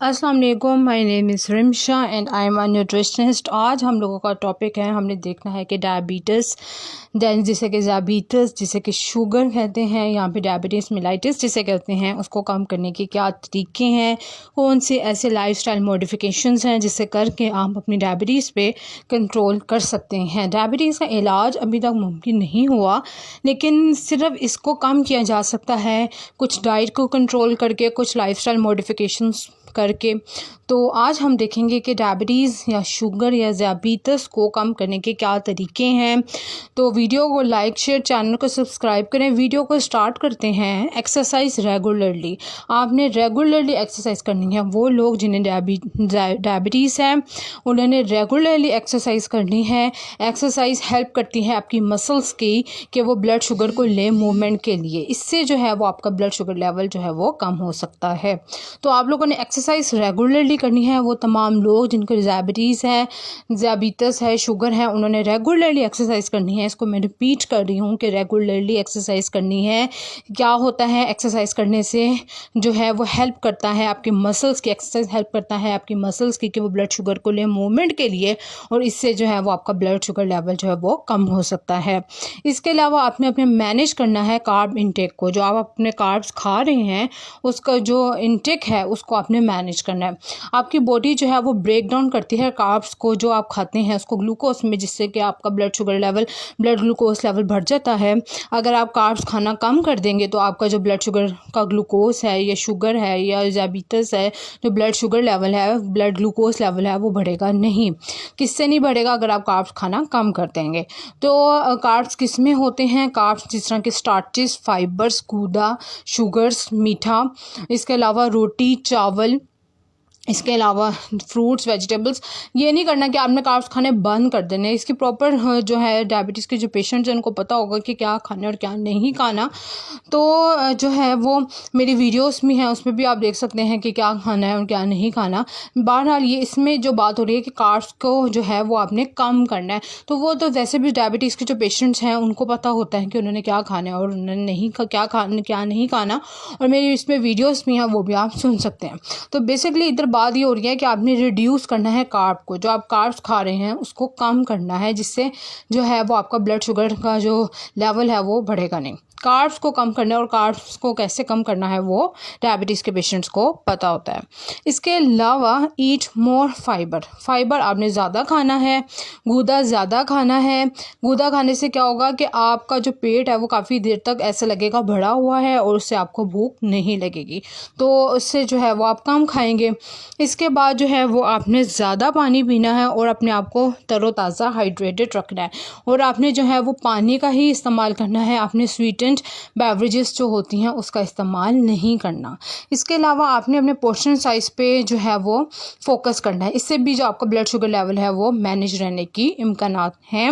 अस्सलाम वालेकुम, my name is Rimsha and I am a nutritionist. आज हम लोगों का टॉपिक है, हमने देखना है कि डायबिटीज़ जिसे कि ज़ाबितस जिसे कि शुगर कहते हैं, यहाँ पे डायबिटीज़ मिलाइटिस जिसे कहते हैं, उसको कम करने के क्या तरीके हैं, कौन से ऐसे लाइफस्टाइल मॉडिफिकेशंस हैं जिससे करके आप अपनी डायबिटीज़ पे कंट्रोल कर सकते हैं। डायबिटीज़ का इलाज अभी तक मुमकिन नहीं हुआ, लेकिन सिर्फ इसको कम किया जा सकता है कुछ डाइट को कंट्रोल करके, कुछ लाइफस्टाइल मॉडिफिकेशंस करके। तो आज हम देखेंगे कि डायबिटीज़ या शुगर या ज़ियाबीतस को कम करने के क्या तरीके हैं। तो वीडियो को लाइक शेयर, चैनल को सब्सक्राइब करें। वीडियो को स्टार्ट करते हैं। एक्सरसाइज रेगुलरली, आपने रेगुलरली एक्सरसाइज करनी है। वो लोग जिन्हें डायबिटीज़ है उन्होंने रेगुलरली एक्सरसाइज करनी है। एक्सरसाइज हेल्प करती है आपकी मसल्स की कि वो ब्लड शुगर को ले मूवमेंट के लिए, इससे जो है वो आपका ब्लड शुगर लेवल जो है वो कम हो सकता है। तो आप लोगों ने एक्सरसाइज रेगुलरली करनी है। वो तमाम लोग जिनको डायबिटीज़ है, ज़ियाबीतस है, शुगर है, उन्होंने रेगुलरली एक्सरसाइज करनी है। इसको मैं रिपीट कर रही हूँ कि रेगुलरली एक्सरसाइज करनी है। क्या होता है एक्सरसाइज करने से, जो है वो हेल्प करता है आपकी मसल्स की, एक्सरसाइज हेल्प करता है आपकी मसल्स की कि वो ब्लड शुगर को ले मूवमेंट के लिए, और इससे जो है वो आपका ब्लड शुगर लेवल जो है वो कम हो सकता है। इसके अलावा आपने अपने मैनेज करना है कार्ब इंटेक को। जो आप अपने कार्ब्स खा रहे हैं उसका जो इंटेक है उसको आपने मैनेज करना है। आपकी बॉडी जो है वो ब्रेक डाउन करती है कार्ब्स को, जो आप खाते हैं उसको ग्लूकोज में, जिससे कि आपका blood sugar level, blood glucose level बढ़ जाता है। अगर आप कार्ब्स खाना कम कर देंगे तो आपका जो ब्लड शुगर का ग्लूकोज है या शुगर है या डायबिटीज़ है, जो ब्लड शुगर लेवल है, ब्लड ग्लूकोज लेवल है, वो बढ़ेगा नहीं। किससे नहीं बढ़ेगा? अगर आप कार्ब्स खाना कम कर देंगे। तो कार्ब्स किस में होते हैं? कार्ब्स जिस तरह के स्टार्चेस, फाइबर्स, गूदा, शुगर्स, मीठा, इसके अलावा रोटी, चावल, इसके अलावा फ्रूट्स, वेजिटेबल्स। ये नहीं करना कि आपने कार्ब्स खाने बंद कर देने। इसकी प्रॉपर जो है डायबिटीज़ के जो पेशेंट्स हैं उनको पता होगा कि क्या खाना और क्या नहीं खाना। तो जो है वो मेरी वीडियोस में है, उसमें भी आप देख सकते हैं कि क्या खाना है और क्या नहीं खाना। बहरहाल ये इसमें जो बात हो रही है कि कार्ब्स को जो है वो आपने कम करना है। तो वो तो वैसे भी डायबिटीज़ के जो पेशेंट्स हैं उनको पता होता है कि उन्होंने क्या खाना है और उन्होंने नहीं क्या नहीं खाना, और मेरी इसमें वीडियोज़ भी हैं, वो भी आप सुन सकते हैं। तो बेसिकली इधर बात ये हो रही है कि आपने रिड्यूस करना है कार्ब को। जो आप कार्ब्स खा रहे हैं उसको कम करना है, जिससे जो है वो आपका ब्लड शुगर का जो लेवल है वो बढ़ेगा नहीं। कार्ब्स को कम करना है, और कार्ब्स को कैसे कम करना है वो डायबिटीज़ के पेशेंट्स को पता होता है। इसके अलावा ईट मोर फाइबर। फाइबर आपने ज़्यादा खाना है, गूदा ज़्यादा खाना है। गूदा खाने से क्या होगा कि आपका जो पेट है वो काफ़ी देर तक ऐसा लगेगा भरा हुआ है, और उससे आपको भूख नहीं लगेगी। तो उससे जो है वो आप कम खाएंगे। इसके बाद जो है वो आपने ज़्यादा पानी पीना है और अपने आप को तरोताज़ा हाइड्रेटेड रखना है, और आपने जो है वो पानी का ही इस्तेमाल करना है। आपने स्वीटेंड बेवरेजेस जो होती हैं उसका इस्तेमाल नहीं करना। इसके अलावा आपने अपने पोर्शन साइज़ पे जो है वो फोकस करना है। इससे भी जो आपका ब्लड शुगर लेवल है वो मैनेज रहने की इम्कानात हैं।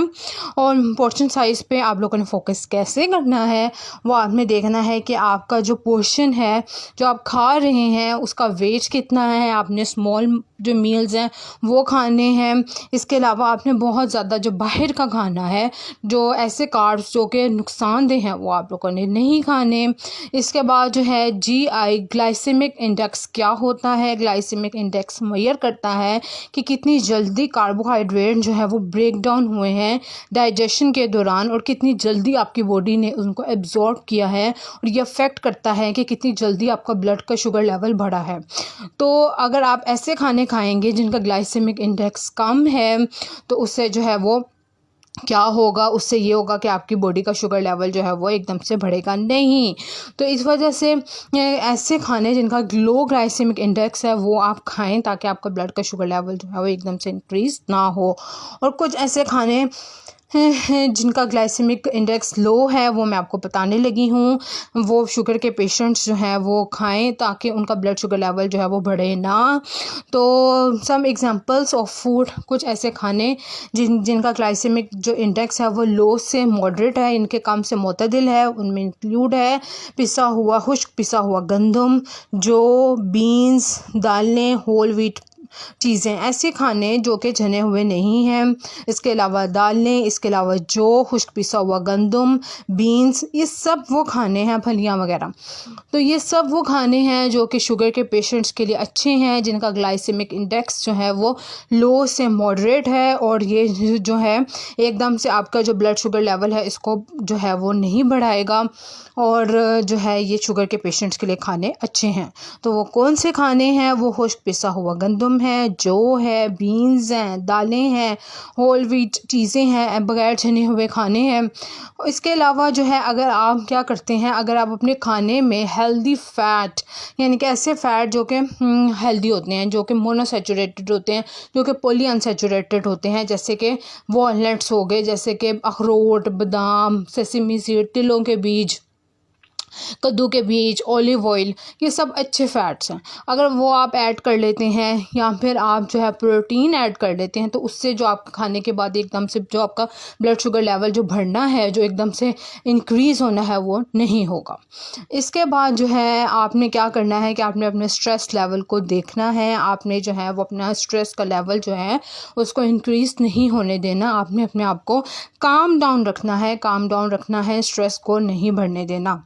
और पोर्शन साइज़ पे आप लोगों ने फोकस कैसे करना है, वो आपने देखना है कि आपका जो पोर्शन है जो आप खा रहे हैं उसका वेट कितना है। आपने स्मॉल जो मील्स हैं वो खाने हैं। इसके अलावा आपने बहुत ज़्यादा जो बाहर का खाना है, जो ऐसे कार्ब्स जो कि नुकसानदेह हैं, वो आप लोगों ने नहीं खाने। इसके बाद जो है GI ग्लाइसेमिक इंडेक्स क्या होता है? ग्लाइसेमिक इंडेक्स मेजर करता है कि कितनी जल्दी कार्बोहाइड्रेट जो है वो ब्रेक डाउन हुए हैं डाइजेशन के दौरान, और कितनी जल्दी आपकी बॉडी ने उनको एब्जॉर्ब किया है, और ये अफेक्ट करता है कि कितनी जल्दी आपका ब्लड का शुगर लेवल बढ़ा है। तो अगर आप ऐसे खाने खाएंगे जिनका ग्लाइसेमिक इंडेक्स कम है, तो उससे जो है वो क्या होगा, उससे ये होगा कि आपकी बॉडी का शुगर लेवल जो है वो एकदम से बढ़ेगा नहीं। तो इस वजह से ऐसे खाने जिनका लो ग्लाइसेमिक इंडेक्स है वो आप खाएं, ताकि आपका ब्लड का शुगर लेवल जो है वो एकदम से इंक्रीज़ ना हो। और कुछ ऐसे खाने हैं जिनका ग्लाइसेमिक इंडेक्स लो है, वो मैं आपको बताने लगी हूँ। वो शुगर के पेशेंट्स जो हैं वो खाएं, ताकि उनका ब्लड शुगर लेवल जो है वो बढ़े ना। तो सम एग्जांपल्स ऑफ फूड, कुछ ऐसे खाने जिनका ग्लाइसेमिक जो इंडेक्स है वो लो से मॉडरेट है, इनके कम से मोतदिल है, उनमें इंक्लूड है खुश्क पिसा हुआ गंदम, जो बीन्स, दालें, होल व्हीट चीज़ें, ऐसे खाने जो कि जने हुए नहीं हैं। इसके अलावा दालें, इसके अलावा जौ, खुश्क पिसा हुआ गंदम, बीन्स, ये सब वो खाने हैं, फलियाँ वगैरह। तो ये सब वो खाने हैं जो कि शुगर के पेशेंट्स के लिए अच्छे हैं, जिनका ग्लाइसेमिक इंडेक्स जो है वो लो से मॉडरेट है, और ये जो है एकदम से आपका जो ब्लड शुगर लेवल है इसको जो है वो नहीं बढ़ाएगा, और जो है ये शुगर के पेशेंट्स के लिए खाने अच्छे हैं। तो वो कौन से खाने हैं? वो खुश्क पिसा हुआ गंदम है, जौ है, बीन्स हैं, दालें हैं, होल व्हीट चीज़ें हैं, बगैर छने हुए खाने हैं। इसके अलावा जो है अगर आप क्या करते हैं, अगर आप अपने खाने में हेल्दी फ़ैट, यानी कि ऐसे फ़ैट जो कि हेल्दी होते हैं, जो कि मोनोसैचुरेटेड होते हैं, जो कि पॉली अनसैचुरेटेड होते हैं, जैसे कि वॉलनट्स हो गए, जैसे कि अखरोट, बादाम, सेसमी सीड, तिलों के बीज, कद्दू के बीज, ऑलिव ऑयल, ये सब अच्छे फ़ैट्स हैं। अगर वो आप ऐड कर लेते हैं, या फिर आप जो है प्रोटीन ऐड कर लेते हैं, तो उससे जो आप खाने के बाद एकदम से जो आपका ब्लड शुगर लेवल जो बढ़ना है, जो एकदम से इंक्रीज़ होना है, वो नहीं होगा। इसके बाद जो है आपने क्या करना है कि आपने अपने स्ट्रेस लेवल को देखना है। आपने जो है वो अपना स्ट्रेस का लेवल जो है उसको इंक्रीज़ नहीं होने देना। आपने अपने आप को काम डाउन रखना है, काम डाउन रखना है, स्ट्रेस को नहीं बढ़ने देना।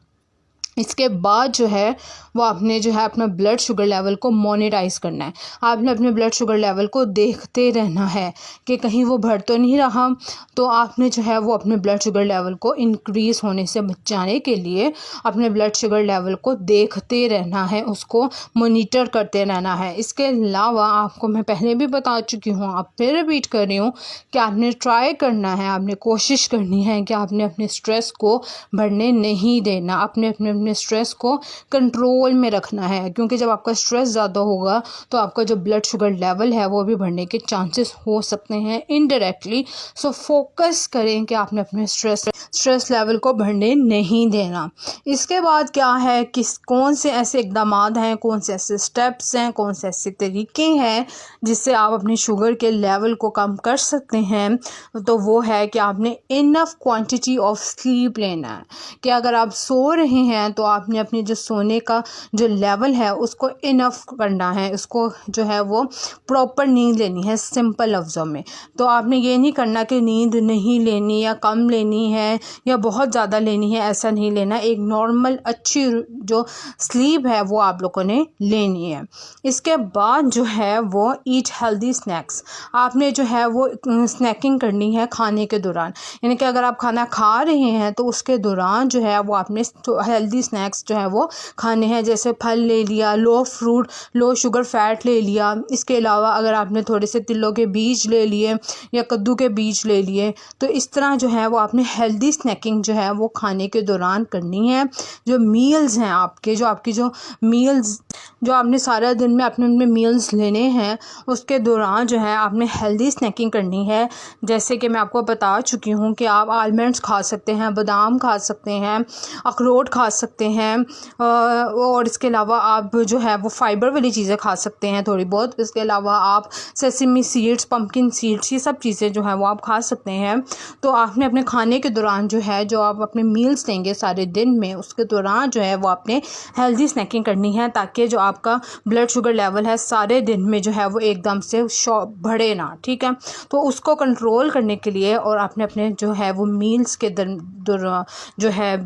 इसके बाद जो है वो आपने जो है अपना ब्लड शुगर लेवल को मॉनिटाइज़ करना है। आपने अपने ब्लड शुगर लेवल को देखते रहना है कि कहीं वो बढ़ तो नहीं रहा। तो आपने जो है वो अपने ब्लड शुगर लेवल को इंक्रीज़ होने से बचाने के लिए अपने ब्लड शुगर लेवल को देखते रहना है, उसको मॉनिटर करते रहना है। इसके अलावा आपको मैं पहले भी बता चुकी हूँ, अब फिर रिपीट कर रही हूँ कि आपने ट्राई करना है, आपने कोशिश करनी है कि आपने अपने स्ट्रेस को बढ़ने नहीं देना, अपने स्ट्रेस को कंट्रोल में रखना है, क्योंकि जब आपका स्ट्रेस ज़्यादा होगा तो आपका जो ब्लड शुगर लेवल है वो भी बढ़ने के चांसेस हो सकते हैं इनडायरेक्टली। सो फोकस करें कि आपने अपने स्ट्रेस लेवल को बढ़ने नहीं देना। इसके बाद क्या है, कौन से ऐसे इकदाम हैं, कौन से ऐसे स्टेप्स हैं, कौन से ऐसे तरीके हैं जिससे आप अपनी शुगर के लेवल को कम कर सकते हैं। तो वो है कि आपने इनफ क्वांटिटी ऑफ स्लीप लेना है, कि अगर आप सो रहे हैं तो आपने अपनी जो सोने का जो लेवल है उसको इनफ करना है, उसको जो है वो प्रॉपर नींद लेनी है, सिंपल लफ्ज़ों में। तो आपने ये नहीं करना कि नींद नहीं लेनी या कम लेनी है या बहुत ज़्यादा लेनी है, ऐसा नहीं लेना। एक नॉर्मल अच्छी जो स्लीप है वो आप लोगों ने लेनी है। इसके बाद जो है वो ईट हेल्दी स्नैक्स, आपने जो है वो स्नैकिंग करनी है खाने के दौरान, यानी कि अगर आप खाना खा रहे हैं तो उसके दौरान जो है वो आपने हेल्दी स्नैक्स जो है वो खाने हैं, जैसे फल ले लिया, लो शुगर फैट ले लिया। इसके अलावा अगर आपने थोड़े से तिलों के बीज ले लिए या कद्दू के बीज ले लिए, तो इस तरह जो है वो आपने हेल्दी स्नैकिंग जो है वो खाने के दौरान करनी है। जो मील्स हैं आपके, जो मील्स जो आपने सारा दिन में अपने मील्स लेने हैं, उसके दौरान जो है आपने हेल्दी स्नैकिंग करनी है। जैसे कि मैं आपको बता चुकी हूँ कि आप आलमंड्स खा सकते हैं, बादाम खा सकते हैं, अखरोट खा सकते हैं, और इसके अलावा आप जो है वो फाइबर वाली चीज़ें खा सकते हैं थोड़ी बहुत। इसके अलावा आप सेसमी सीड्स, पम्पकिन सीड्स, ये सब चीज़ें जो है वो आप खा सकते हैं। तो आपने अपने खाने के दौरान जो है, जो आप अपने मील्स लेंगे सारे दिन में, उसके दौरान जो है वो आपने हेल्दी स्नैकिंग करनी है, ताकि जो आपका ब्लड शुगर लेवल है सारे दिन में जो है वो एकदम से बढ़े ना, ठीक है। तो उसको कंट्रोल करने के लिए और आपने अपने जो है वो मील्स के जो है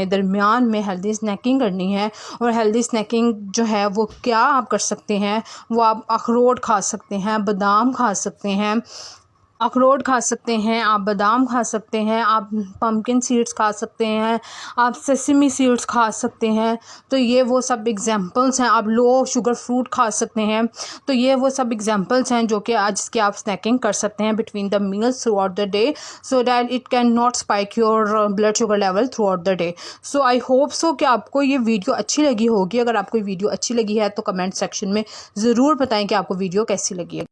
दरमियान में हेल्दी स्नैकिंग करनी है। और हेल्दी स्नैकिंग जो है वो क्या आप कर सकते हैं, वो आप अखरोट खा सकते हैं, बादाम खा सकते हैं, अखरोट खा सकते हैं, आप बादाम खा सकते हैं, आप पम्पकिन सीड्स खा सकते हैं, आप सेसमी सीड्स खा सकते हैं। तो ये वो सब एग्जांपल्स हैं। आप लो शुगर फ्रूट खा सकते हैं। तो ये वो सब एग्जांपल्स हैं जो कि आज के आप स्नैकिंग कर सकते हैं between the meals through out the day, so that it can not spike your blood sugar level through out the day. So I hope so कि आपको ये वीडियो अच्छी लगी होगी। अगर आपको वीडियो अच्छी लगी है तो कमेंट सेक्शन में ज़रूर बताएं कि आपको वीडियो कैसी लगी है।